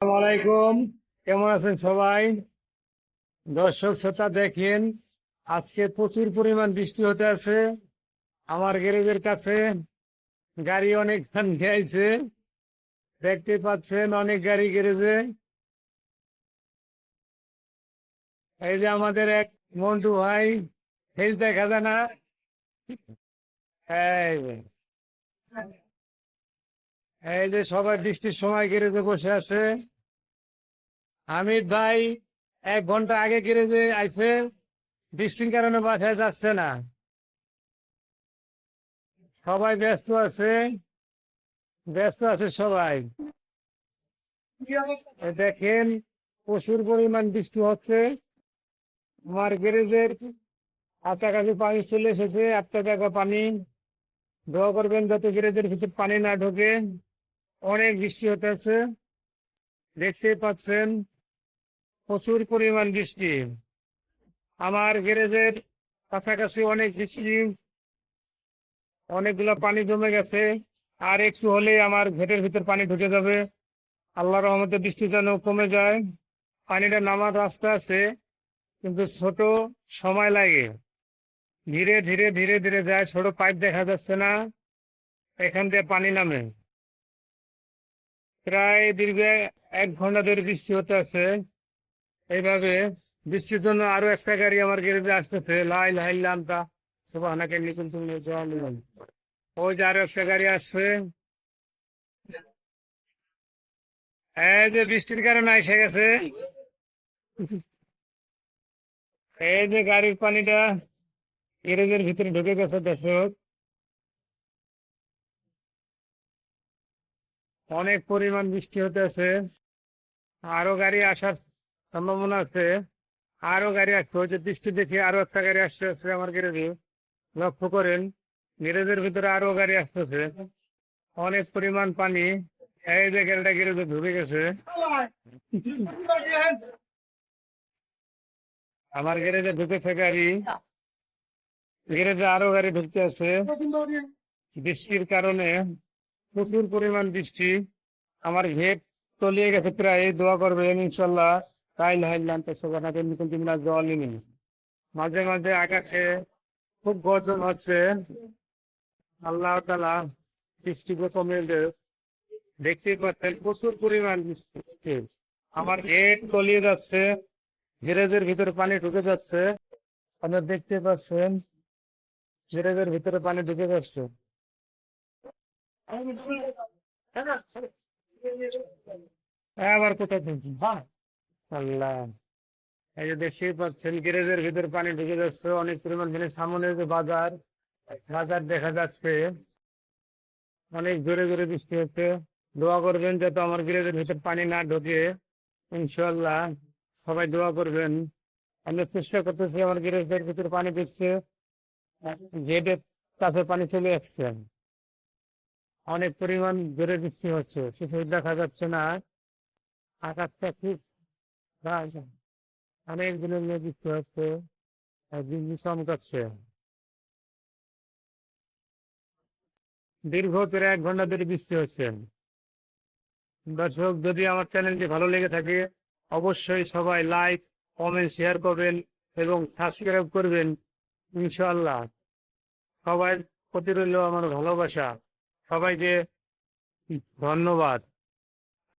আসসালামু আলাইকুম। কেমন আছেন সবাই? দর্শক শ্রোতা দেখেন, আজকে প্রচুর পরিমাণ বৃষ্টি হতে আছে। আমার গ্যারেজের কাছে গাড়ি অনেক গেছে, দেখতে পাচ্ছেন অনেক গাড়ি গ্যারেজে। এই যে আমাদের এক মন্টু ভাই, ফেস দেখা যায় না। এই যে এই যে সবাই বৃষ্টির সময় গ্যারেজে বসে আছে। হামিদ ভাই 1 ঘন্টা আগে গ্যারেজে আইছে, বৃষ্টির কারণে বাসায় যাচ্ছে না। সবাই ব্যস্ত আছে সবাই। দেখেন, প্রচুর পরিমাণ বৃষ্টি হচ্ছে। আমার গ্যারেজের কাছাকাছি পানি চলে এসেছে, একটা জায়গা পানি। দোয়া করবেন যাতে গ্যারেজের ভিতর পানি না ঢোকে। অনেক বৃষ্টি হতেছে, দেখতে পাচ্ছেন প্রচুর পরিমাণ বৃষ্টি। আমার গ্যারেজের কাছাকাছি অনেক বৃষ্টি, অনেকগুলো পানি জমে গেছে। আর একটু হলে আমার ঘেটের ভিতর পানি ঢুকে যাবে। আল্লাহর রহমতে বৃষ্টি যেন কমে যায়। পানিটা নামার রাস্তা আছে, কিন্তু ছোট সময় লাগে। ধীরে ধীরে ধীরে ধীরে যায়, ছোট পাইপ দেখা যাচ্ছে না, এখান দিয়ে পানি নামে। প্রায় দীর্ঘ 1 ঘন্টা ধরে বৃষ্টি হতে আছে। এইভাবে বৃষ্টির জন্য আরো একটা গাড়ি আমার গ্যারেজে আসতেছে। লাই লাই লামটা সুবহানাকে নিকুন তুমি জানেন। ওই যে আরো একটা গাড়ি আসছে। এই যে বৃষ্টির কারণে এসে গেছে। এই যে গাড়ির পানিটা গ্যারেজের ভিতরে ঢুকে গেছে দর্শক। অনেক পরিমাণ বৃষ্টি হতেছে, আরো গাড়ি আসার সম্ভাবনা আছে। আরো গাড়ি আসছে, ওই যে বৃষ্টি দেখে আরো একটা গাড়ি আসছে আমার গ্যারেজে। লক্ষ্য করেন, গ্যারেজের ভিতরে আরো গাড়ি আসতেছে। অনেক পরিমাণ পানি। এই যে গাড়িটা গ্যারেজে ঢুকে গেছে। আমার গ্যারেজে ঢুকেছে গাড়ি, গ্যারেজে আরো গাড়ি ঢুকতে আছে। বৃষ্টির কারণে প্রচুর পরিমাণ বৃষ্টি, আমার ঘেট তলিয়ে গেছে প্রায়। দোয়া করবেন ইনশাল্লাহ। তাই লাইলাম তো সোগানাকে নতুন দিন জলই নেই। মাঝে মাঝে আকাশে খুব গর্জন হচ্ছে। আল্লাহ তালা বৃষ্টিকে কমিয়ে দেয়। দেখতেই পাচ্ছেন প্রচুর পরিমাণ বৃষ্টি। আমার ঘেট তলিয়ে যাচ্ছে, গ্যারেজের ভিতরে পানি ঢুকে যাচ্ছে। আপনারা দেখতে পাচ্ছেন গ্যারেজের ভিতরে পানি ঢুকে যাচ্ছে। আবার কোথায় ঢুকছি? আল্লাহ, এই যে দেখতেই পাচ্ছেন গ্যারেজের ভিতরে পানি ঢুকে যাচ্ছে অনেক পরিমাণ। সামনে যে বাজার, বাজার দেখা যাচ্ছে। অনেক জোরে জোরে বৃষ্টি হচ্ছে। দোয়া করবেন যাতে আমার গ্যারেজের ভিতর পানি না ঢোকে ইনশাল্লাহ। সবাই দোয়া করবেন। আমি চেষ্টা করতেছি, আমার গ্যারেজের ভিতরে পানি দিচ্ছে, গেটের কাছে পানি চলে আসছে। অনেক পরিমাণ জোরে বৃষ্টি হচ্ছে, কিছু দেখা যাচ্ছে না। আকাশটা খুব অনেক দিনের নিয়ে বৃষ্টি হচ্ছে, বিজলি চমকাচ্ছে। দীর্ঘ প্রায় 1 ঘন্টা ধরে বৃষ্টি হচ্ছে। দর্শক, যদি আমার চ্যানেলটি ভালো লেগে থাকে অবশ্যই সবাই লাইক, কমেন্ট, শেয়ার করবেন এবং সাবস্ক্রাইব করবেন ইনশাআল্লাহ। সবার প্রতি রইল আমার ভালোবাসা। সবাইকে ধন্যবাদ।